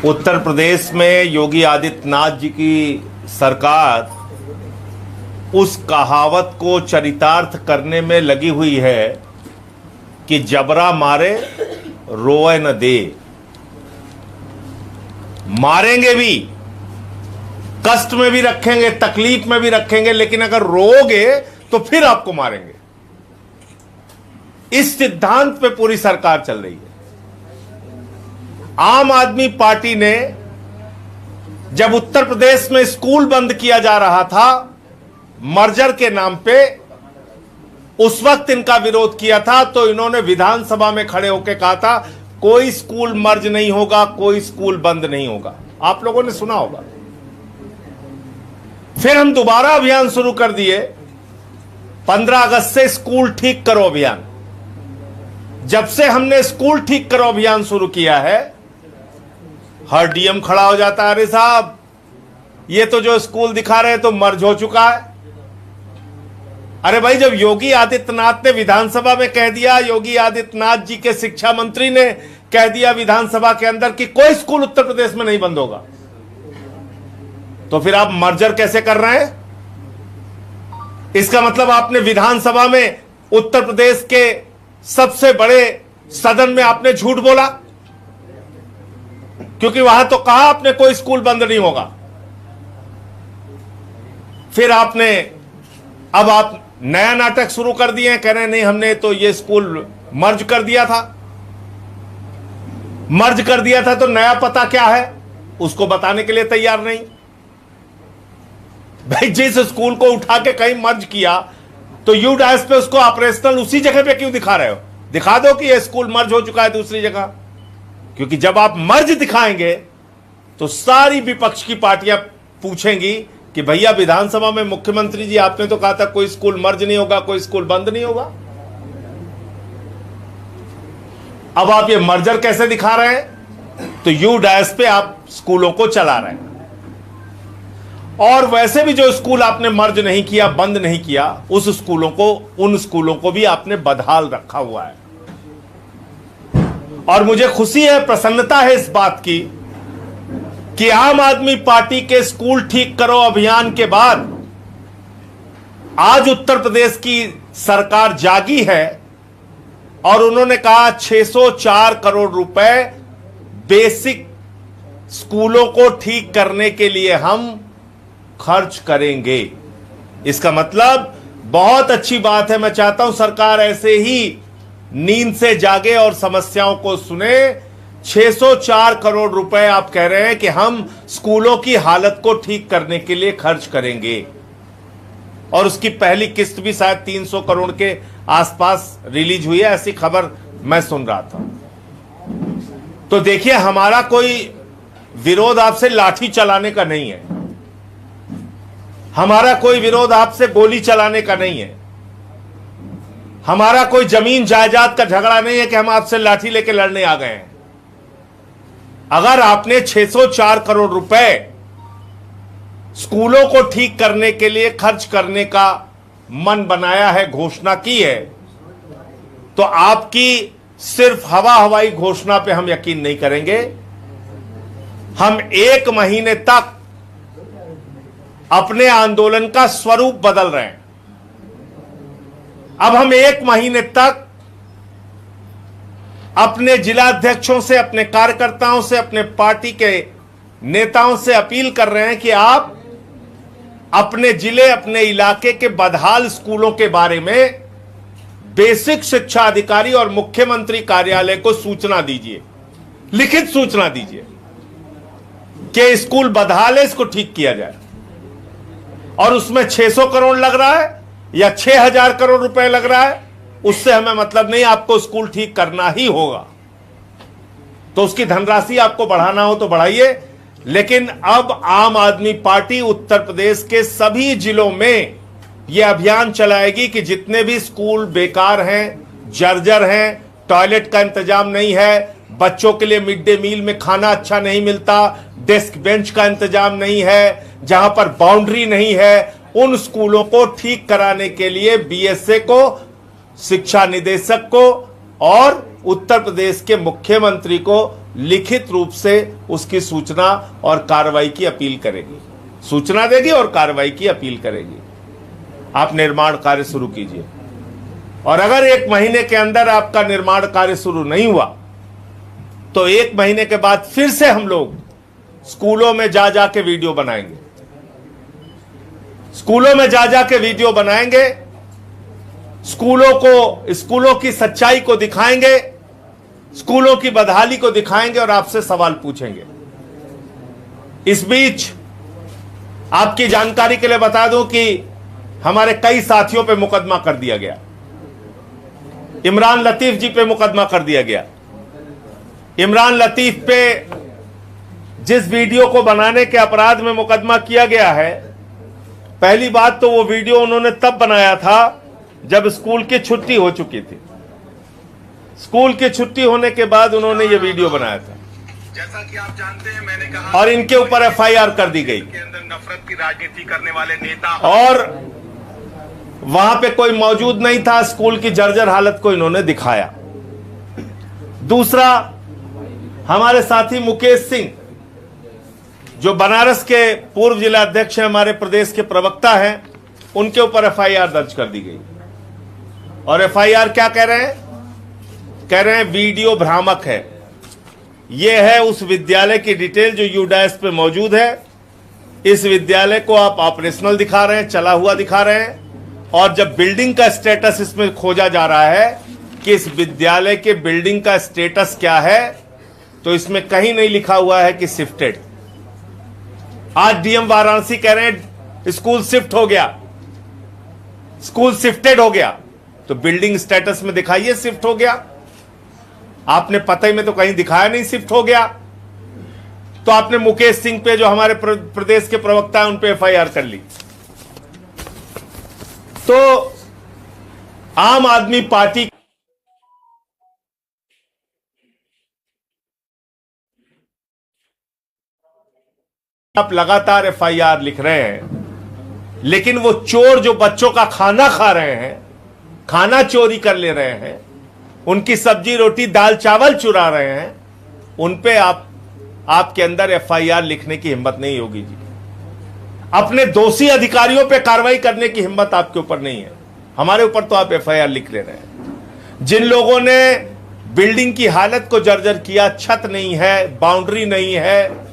उत्तर प्रदेश में योगी आदित्यनाथ जी की सरकार उस कहावत को चरितार्थ करने में लगी हुई है कि जबरा मारे रोए न दे। मारेंगे भी, कष्ट में भी रखेंगे, तकलीफ में भी रखेंगे, लेकिन अगर रोओगे तो फिर आपको मारेंगे। इस सिद्धांत पे पूरी सरकार चल रही है। आम आदमी पार्टी ने जब उत्तर प्रदेश में स्कूल बंद किया जा रहा था मर्जर के नाम पे, उस वक्त इनका विरोध किया था, तो इन्होंने विधानसभा में खड़े होकर कहा था कोई स्कूल मर्ज नहीं होगा, कोई स्कूल बंद नहीं होगा। आप लोगों ने सुना होगा। फिर हम दोबारा अभियान शुरू कर दिए 15 अगस्त से स्कूल ठीक करो अभियान। जब से हमने स्कूल ठीक करो अभियान शुरू किया है, हर डीएम खड़ा हो जाता है, अरे साहब ये तो जो स्कूल दिखा रहे हैं तो मर्ज हो चुका है। अरे भाई, जब योगी आदित्यनाथ ने विधानसभा में कह दिया, योगी आदित्यनाथ जी के शिक्षा मंत्री ने कह दिया विधानसभा के अंदर कि कोई स्कूल उत्तर प्रदेश में नहीं बंद होगा, तो फिर आप मर्जर कैसे कर रहे हैं? इसका मतलब आपने विधानसभा में उत्तर प्रदेश के सबसे बड़े सदन में आपने झूठ बोला, क्योंकि वहां तो कहा आपने कोई स्कूल बंद नहीं होगा। फिर आपने अब आप नया नाटक शुरू कर दिए हैं, कह रहे हैं नहीं हमने तो ये स्कूल मर्ज कर दिया था। मर्ज कर दिया था तो नया पता क्या है उसको बताने के लिए तैयार नहीं। भाई, जिस स्कूल को उठा के कहीं मर्ज किया तो यूडाइस पे उसको ऑपरेशनल उसी जगह पे क्यों दिखा रहे हो? दिखा दो कि ये स्कूल मर्ज हो चुका है दूसरी जगह, क्योंकि जब आप मर्ज दिखाएंगे तो सारी विपक्ष की पार्टियां पूछेंगी कि भैया विधानसभा में मुख्यमंत्री जी आपने तो कहा था कोई स्कूल मर्ज नहीं होगा, कोई स्कूल बंद नहीं होगा। अब आप ये मर्जर कैसे दिखा रहे हैं? तो यूडाइस पे आप स्कूलों को चला रहे हैं। और वैसे भी जो स्कूल आपने मर्ज नहीं किया, बंद नहीं किया, उन स्कूलों को भी आपने बदहाल रखा हुआ है। और मुझे खुशी है, प्रसन्नता है इस बात की कि आम आदमी पार्टी के स्कूल ठीक करो अभियान के बाद आज उत्तर प्रदेश की सरकार जागी है और उन्होंने कहा 604 करोड़ रुपए बेसिक स्कूलों को ठीक करने के लिए हम खर्च करेंगे। इसका मतलब बहुत अच्छी बात है। मैं चाहता हूं सरकार ऐसे ही नींद से जागे और समस्याओं को सुने। 604 करोड़ रुपए आप कह रहे हैं कि हम स्कूलों की हालत को ठीक करने के लिए खर्च करेंगे, और उसकी पहली किस्त भी शायद 300 करोड़ के आसपास रिलीज हुई है, ऐसी खबर मैं सुन रहा था। तो देखिए, हमारा कोई विरोध आपसे लाठी चलाने का नहीं है, हमारा कोई विरोध आपसे गोली चलाने का नहीं है, हमारा कोई जमीन जायदाद का झगड़ा नहीं है कि हम आपसे लाठी लेके लड़ने आ गए हैं। अगर आपने 604 करोड़ रुपए स्कूलों को ठीक करने के लिए खर्च करने का मन बनाया है, घोषणा की है, तो आपकी सिर्फ हवाई घोषणा पे हम यकीन नहीं करेंगे। हम 1 महीने तक अपने आंदोलन का स्वरूप बदल रहे हैं। अब हम 1 महीने तक अपने जिलाध्यक्षों से, अपने कार्यकर्ताओं से, अपने पार्टी के नेताओं से अपील कर रहे हैं कि आप अपने जिले, अपने इलाके के बदहाल स्कूलों के बारे में बेसिक शिक्षा अधिकारी और मुख्यमंत्री कार्यालय को सूचना दीजिए, लिखित सूचना दीजिए कि स्कूल बदहाल है, इसको ठीक किया जाए। और उसमें 600 करोड़ लग रहा है या 6000 करोड़ रुपए लग रहा है, उससे हमें मतलब नहीं, आपको स्कूल ठीक करना ही होगा। तो उसकी धनराशि आपको बढ़ाना हो तो बढ़ाइए, लेकिन अब आम आदमी पार्टी उत्तर प्रदेश के सभी जिलों में यह अभियान चलाएगी कि जितने भी स्कूल बेकार हैं, जर्जर हैं, टॉयलेट का इंतजाम नहीं है, बच्चों के लिए मिड डे मील में खाना अच्छा नहीं मिलता, डेस्क बेंच का इंतजाम नहीं है, जहां पर बाउंड्री नहीं है, उन स्कूलों को ठीक कराने के लिए बीएसए को, शिक्षा निदेशक को और उत्तर प्रदेश के मुख्यमंत्री को लिखित रूप से उसकी सूचना और कार्रवाई की अपील करेगी, सूचना देगी और कार्रवाई की अपील करेगी। आप निर्माण कार्य शुरू कीजिए, और अगर 1 महीने के अंदर आपका निर्माण कार्य शुरू नहीं हुआ तो 1 महीने के बाद फिर से हम लोग स्कूलों में जा जा के वीडियो बनाएंगे, स्कूलों में जा जा के वीडियो बनाएंगे, स्कूलों की सच्चाई को दिखाएंगे, स्कूलों की बदहाली को दिखाएंगे और आपसे सवाल पूछेंगे। इस बीच आपकी जानकारी के लिए बता दूं कि हमारे कई साथियों पे मुकदमा कर दिया गया। इमरान लतीफ जी पे मुकदमा कर दिया गया। इमरान लतीफ पे जिस वीडियो को बनाने के अपराध में मुकदमा किया गया है, पहली बात तो वो वीडियो उन्होंने तब बनाया था जब स्कूल की छुट्टी हो चुकी थी। स्कूल की छुट्टी होने के बाद उन्होंने ये वीडियो बनाया था। जैसा कि आप जानते हैं, मैंने कहा और इनके ऊपर एफआईआर कर दी गई के अंदर नफरत की राजनीति करने वाले नेता, और वहां पे कोई मौजूद नहीं था। स्कूल की जर्जर हालत को इन्होंने दिखाया। दूसरा, हमारे साथी मुकेश सिंह, जो बनारस के पूर्व जिला अध्यक्ष हैं, हमारे प्रदेश के प्रवक्ता हैं, उनके ऊपर एफआईआर दर्ज कर दी गई। और एफआईआर क्या कह रहे हैं? कह रहे हैं वीडियो भ्रामक है। यह है उस विद्यालय की डिटेल जो यूडैश पे मौजूद है। इस विद्यालय को आप ऑपरेशनल दिखा रहे हैं, चला हुआ दिखा रहे हैं, और जब बिल्डिंग का स्टेटस इसमें खोजा जा रहा है कि इस विद्यालय के बिल्डिंग का स्टेटस क्या है, तो इसमें कहीं नहीं लिखा हुआ है कि शिफ्टेड। आज डीएम वाराणसी कह रहे हैं स्कूल शिफ्ट हो गया, स्कूल शिफ्टेड हो गया। तो बिल्डिंग स्टेटस में दिखाइए शिफ्ट हो गया। आपने पते में तो कहीं दिखाया नहीं शिफ्ट हो गया। तो आपने मुकेश सिंह पे, जो हमारे प्रदेश के प्रवक्ता हैं, उन पे एफआईआर कर ली। तो आम आदमी पार्टी आप लगातार एफआईआर लिख रहे हैं, लेकिन वो चोर जो बच्चों का खाना खा रहे हैं, खाना चोरी कर ले रहे हैं, उनकी सब्जी रोटी दाल चावल चुरा रहे हैं, उन पे आपके अंदर एफआईआर लिखने की हिम्मत नहीं होगी जी। अपने दोषी अधिकारियों पे कार्रवाई करने की हिम्मत आपके ऊपर नहीं है। हमारे ऊपर तो आप एफआईआर लिख ले रहे हैं। जिन लोगों ने बिल्डिंग की हालत को जर्जर किया, छत नहीं है, बाउंड्री नहीं है,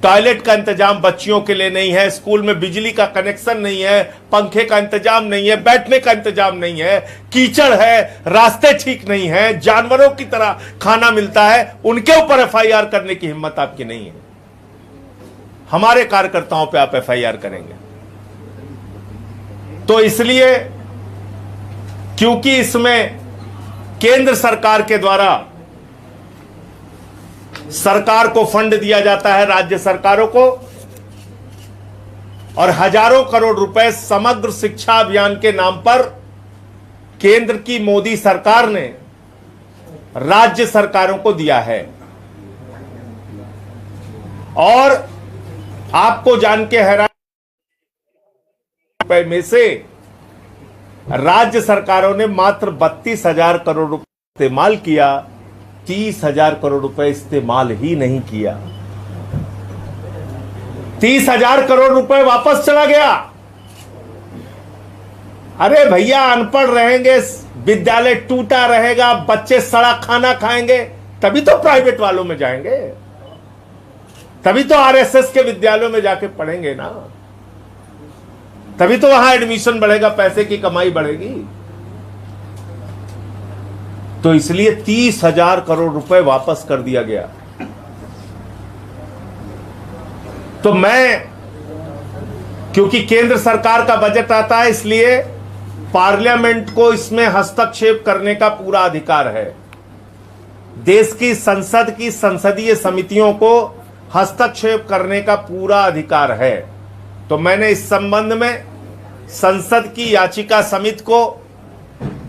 टॉयलेट का इंतजाम बच्चियों के लिए नहीं है, स्कूल में बिजली का कनेक्शन नहीं है, पंखे का इंतजाम नहीं है, बैठने का इंतजाम नहीं है, कीचड़ है, रास्ते ठीक नहीं है, जानवरों की तरह खाना मिलता है, उनके ऊपर एफआईआर करने की हिम्मत आपकी नहीं है। हमारे कार्यकर्ताओं पे आप एफआईआर करेंगे। तो इसलिए, क्योंकि इसमें केंद्र सरकार के द्वारा सरकार को फंड दिया जाता है, राज्य सरकारों को, और हजारों करोड़ रुपए समग्र शिक्षा अभियान के नाम पर केंद्र की मोदी सरकार ने राज्य सरकारों को दिया है। और आपको जान के हैरान रुपए में से राज्य सरकारों ने मात्र 32,000 करोड़ रुपए इस्तेमाल किया, 30,000 करोड़ रुपए इस्तेमाल ही नहीं किया। 30,000 करोड़ रुपए वापस चला गया। अरे भैया, अनपढ़ रहेंगे, विद्यालय टूटा रहेगा, बच्चे सड़ा खाना खाएंगे, तभी तो प्राइवेट वालों में जाएंगे, तभी तो आरएसएस के विद्यालयों में जाके पढ़ेंगे ना, तभी तो वहां एडमिशन बढ़ेगा, पैसे की कमाई बढ़ेगी। तो इसलिए 30,000 करोड़ रुपए वापस कर दिया गया। तो मैं, क्योंकि केंद्र सरकार का बजट आता है, इसलिए पार्लियामेंट को इसमें हस्तक्षेप करने का पूरा अधिकार है। देश की संसद की संसदीय समितियों को हस्तक्षेप करने का पूरा अधिकार है। तो मैंने इस संबंध में संसद की याचिका समिति को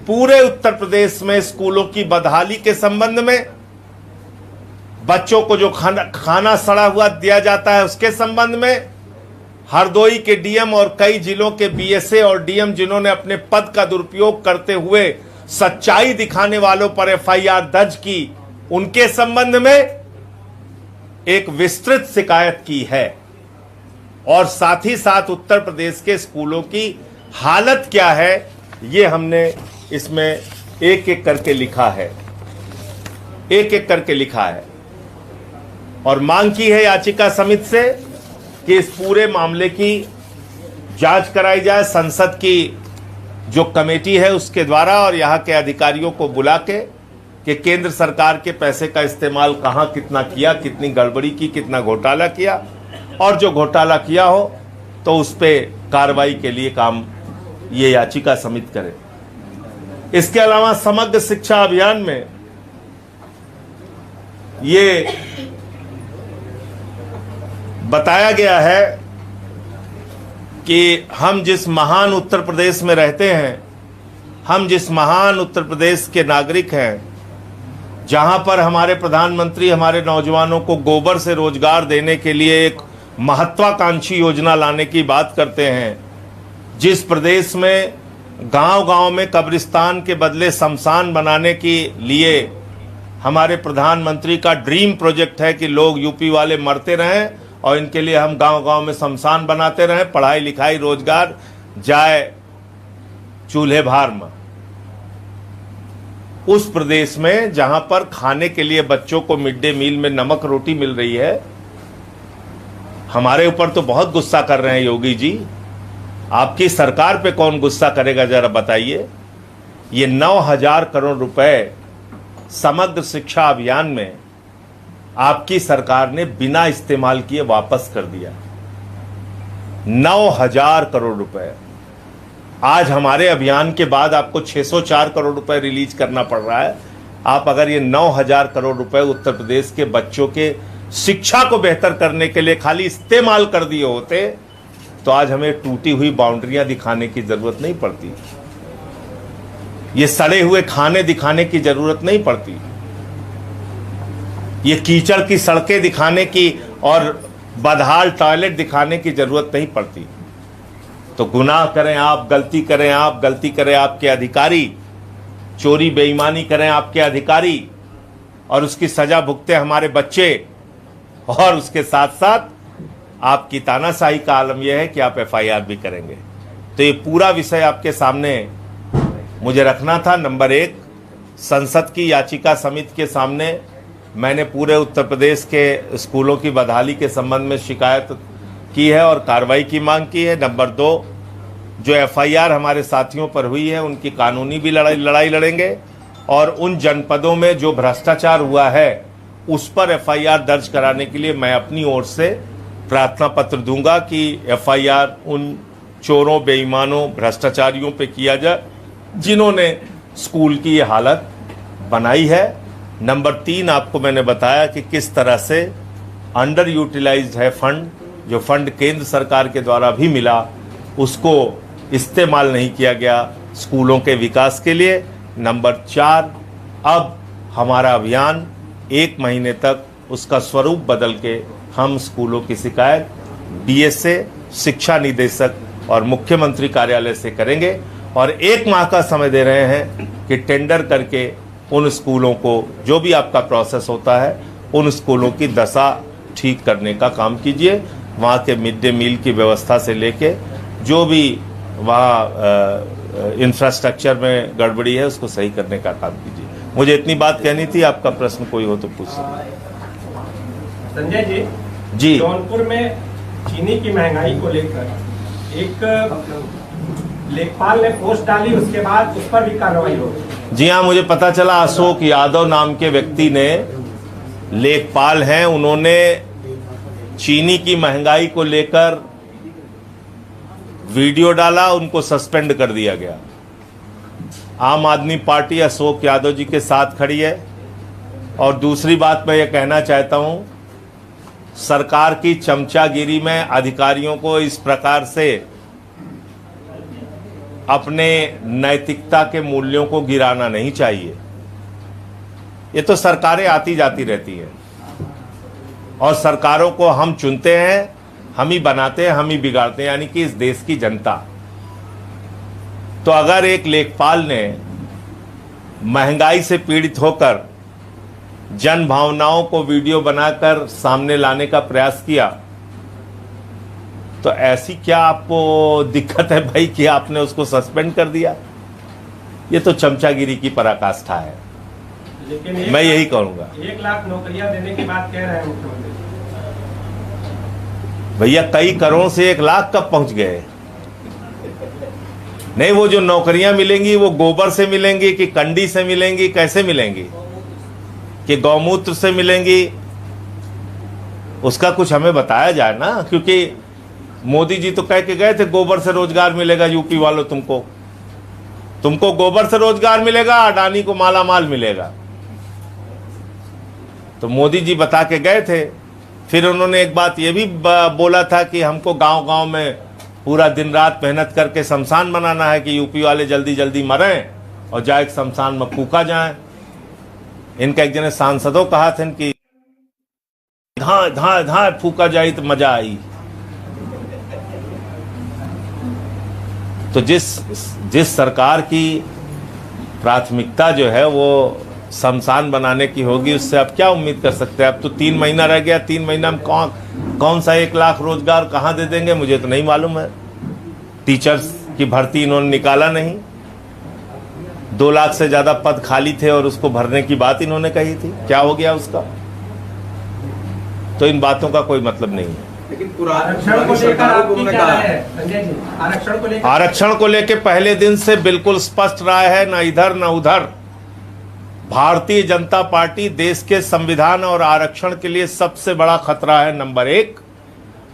पूरे उत्तर प्रदेश में स्कूलों की बदहाली के संबंध में, बच्चों को जो खाना सड़ा हुआ दिया जाता है उसके संबंध में, हरदोई के डीएम और कई जिलों के बीएसए और डीएम जिन्होंने अपने पद का दुरुपयोग करते हुए सच्चाई दिखाने वालों पर एफआईआर दर्ज की, उनके संबंध में एक विस्तृत शिकायत की है और साथ ही साथ उत्तर प्रदेश के स्कूलों की हालत क्या है ये हमने इसमें एक एक करके लिखा है, एक एक करके लिखा है और मांग की है याचिका समिति से कि इस पूरे मामले की जांच कराई जाए संसद की जो कमेटी है उसके द्वारा और यहाँ के अधिकारियों को बुला के कि केंद्र सरकार के पैसे का इस्तेमाल कहाँ कितना किया, कितनी गड़बड़ी की, कितना घोटाला किया और जो घोटाला किया हो तो उस पर कार्रवाई के लिए काम ये याचिका समिति करे। इसके अलावा समग्र शिक्षा अभियान में ये बताया गया है कि हम जिस महान उत्तर प्रदेश में रहते हैं, हम जिस महान उत्तर प्रदेश के नागरिक हैं, जहां पर हमारे प्रधानमंत्री हमारे नौजवानों को गोबर से रोजगार देने के लिए एक महत्वाकांक्षी योजना लाने की बात करते हैं, जिस प्रदेश में गांव-गांव में कब्रिस्तान के बदले शमशान बनाने के लिए हमारे प्रधानमंत्री का ड्रीम प्रोजेक्ट है कि लोग यूपी वाले मरते रहें और इनके लिए हम गांव-गांव में शमशान बनाते रहें, पढ़ाई लिखाई रोजगार जाए चूल्हे भार में। उस प्रदेश में जहां पर खाने के लिए बच्चों को मिड डे मील में नमक रोटी मिल रही है, हमारे ऊपर तो बहुत गुस्सा कर रहे हैं योगी जी, आपकी सरकार पे कौन गुस्सा करेगा जरा बताइए। ये 9,000 करोड़ रुपए समग्र शिक्षा अभियान में आपकी सरकार ने बिना इस्तेमाल किए वापस कर दिया। 9,000 करोड़ रुपए। आज हमारे अभियान के बाद आपको 604 करोड़ रुपए रिलीज करना पड़ रहा है। आप अगर ये 9,000 करोड़ रुपए उत्तर प्रदेश के बच्चों के शिक्षा को बेहतर करने के लिए खाली इस्तेमाल कर दिए होते तो आज हमें टूटी हुई बाउंड्रियां दिखाने की जरूरत नहीं पड़ती, ये सड़े हुए खाने दिखाने की जरूरत नहीं पड़ती, ये कीचड़ की सड़कें दिखाने की और बदहाल टॉयलेट दिखाने की जरूरत नहीं पड़ती। तो गुनाह करें आप, गलती करें आप, गलती करें आपके अधिकारी, चोरी बेईमानी करें आपके अधिकारी और उसकी सजा भुगते हमारे बच्चे, और उसके साथ साथ आपकी तानाशाही का आलम यह है कि आप एफआईआर भी करेंगे। तो ये पूरा विषय आपके सामने मुझे रखना था। नंबर 1, संसद की याचिका समिति के सामने मैंने पूरे उत्तर प्रदेश के स्कूलों की बदहाली के संबंध में शिकायत की है और कार्रवाई की मांग की है। नंबर 2, जो एफआईआर हमारे साथियों पर हुई है उनकी कानूनी भी लड़ाई लड़ेंगे और उन जनपदों में जो भ्रष्टाचार हुआ है उस पर एफआईआर दर्ज कराने के लिए मैं अपनी ओर से प्रार्थना पत्र दूंगा कि एफआईआर उन चोरों, बेईमानों, भ्रष्टाचारियों पे किया जाए जिन्होंने स्कूल की ये हालत बनाई है। नंबर 3, आपको मैंने बताया कि किस तरह से अंडर यूटिलाइज्ड है फंड, जो फंड केंद्र सरकार के द्वारा भी मिला उसको इस्तेमाल नहीं किया गया स्कूलों के विकास के लिए। नंबर 4, अब हमारा अभियान 1 महीने तक उसका स्वरूप बदल के हम स्कूलों की शिकायत डीएसए, शिक्षा निदेशक और मुख्यमंत्री कार्यालय से करेंगे और 1 माह का समय दे रहे हैं कि टेंडर करके उन स्कूलों को, जो भी आपका प्रोसेस होता है, उन स्कूलों की दशा ठीक करने का काम कीजिए। वहाँ के मिड डे मील की व्यवस्था से लेके जो भी वहाँ इंफ्रास्ट्रक्चर में गड़बड़ी है उसको सही करने का काम कीजिए। मुझे इतनी बात कहनी थी। आपका प्रश्न कोई हो तो पूछ सकते। संजय जी, जौनपुर में चीनी की महंगाई को लेकर एक लेखपाल ने पोस्ट डाली, उसके बाद उस पर भी कार्रवाई हो गई। जी हाँ, मुझे पता चला अशोक यादव नाम के व्यक्ति ने, लेखपाल हैं, उन्होंने चीनी की महंगाई को लेकर वीडियो डाला, उनको सस्पेंड कर दिया गया। आम आदमी पार्टी अशोक यादव जी के साथ खड़ी है। और दूसरी बात मैं ये कहना चाहता हूं, सरकार की चमचागिरी में अधिकारियों को इस प्रकार से अपने नैतिकता के मूल्यों को गिराना नहीं चाहिए। ये तो सरकारें आती जाती रहती हैं और सरकारों को हम चुनते हैं, हम ही बनाते हैं, हम ही बिगाड़ते हैं, यानी कि इस देश की जनता। तो अगर एक लेखपाल ने महंगाई से पीड़ित होकर जन भावनाओं को वीडियो बनाकर सामने लाने का प्रयास किया, तो ऐसी क्या आपको दिक्कत है भाई कि आपने उसको सस्पेंड कर दिया? ये तो चमचागिरी की पराकाष्ठा है। लेकिन मैं यही कहूंगा। 1 लाख नौकरियां देने की बात कह रहे हैं मुख्यमंत्री। भैया कई करोड़ से 1 लाख कब पहुंच गए? नहीं, वो जो नौकरियां मिलेंगी वो गोबर से मिलेंगी कि कंडी से मिलेंगी, कैसे मिलेंगी, कि गौमूत्र से मिलेंगी? उसका कुछ हमें बताया जाए ना, क्योंकि मोदी जी तो कह के गए थे गोबर से रोजगार मिलेगा यूपी वालों, तुमको गोबर से रोजगार मिलेगा, अडानी को माला माल मिलेगा। तो मोदी जी बता के गए थे। फिर उन्होंने एक बात ये भी बोला था कि हमको गांव-गांव में पूरा दिन रात मेहनत करके शमशान बनाना है कि यूपी वाले जल्दी जल्दी मरें और जाए शमशान में फूका जाए। इनका एक जने सांसदों कहा था कि धा धा धा फूका जाए तो मजा आई। तो जिस सरकार की प्राथमिकता जो है वो शमशान बनाने की होगी, उससे आप क्या उम्मीद कर सकते हैं? अब तो 3 महीना रह गया, 3 महीना में कौन सा 1 लाख रोजगार कहाँ दे देंगे मुझे तो नहीं मालूम है। टीचर्स की भर्ती इन्होंने निकाला नहीं, 2 लाख से ज्यादा पद खाली थे और उसको भरने की बात इन्होंने कही थी। क्या हो गया उसका? तो इन बातों का कोई मतलब नहीं है। लेकिन आरक्षण को लेकर आपकी क्या राय है संजय जी? आरक्षण को लेकर पहले दिन से बिल्कुल स्पष्ट राय है, ना इधर ना उधर। भारतीय जनता पार्टी देश के संविधान और आरक्षण के लिए सबसे बड़ा खतरा है, नंबर 1।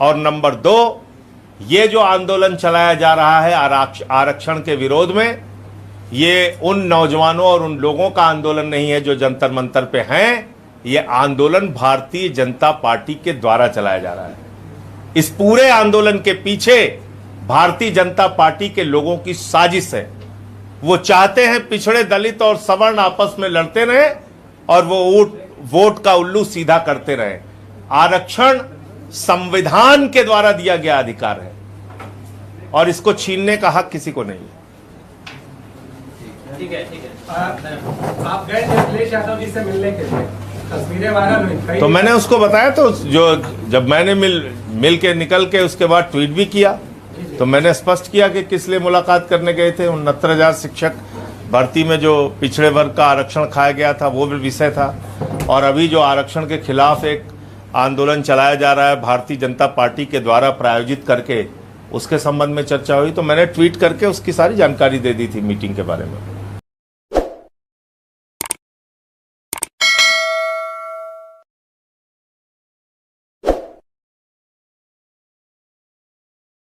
और नंबर 2, ये जो आंदोलन चलाया जा रहा है आरक्षण के विरोध में, ये उन नौजवानों और उन लोगों का आंदोलन नहीं है जो जंतर मंतर पे हैं। ये आंदोलन भारतीय जनता पार्टी के द्वारा चलाया जा रहा है। इस पूरे आंदोलन के पीछे भारतीय जनता पार्टी के लोगों की साजिश है। वो चाहते हैं पिछड़े, दलित और सवर्ण आपस में लड़ते रहे और वो वोट का उल्लू सीधा करते रहे। आरक्षण संविधान के द्वारा दिया गया अधिकार है और इसको छीनने का हक किसी को नहीं है। ठीक है। आप गए थे अखिलेश यादव जी से मिलने के लिए, तस्वीरें वायरल हुई। तो मैंने उसको बताया, तो जब मैंने मिल के निकल के उसके बाद ट्वीट भी किया, तो मैंने स्पष्ट किया कि किस लिए मुलाकात करने गए थे। 69,000 शिक्षक भर्ती में जो पिछड़े वर्ग का आरक्षण खाया गया था वो भी विषय था। और अभी जो आरक्षण के खिलाफ एक आंदोलन चलाया जा रहा है भारतीय जनता पार्टी के द्वारा प्रायोजित करके, उसके संबंध में चर्चा हुई। तो मैंने ट्वीट करके उसकी सारी जानकारी दे दी थी मीटिंग के बारे में।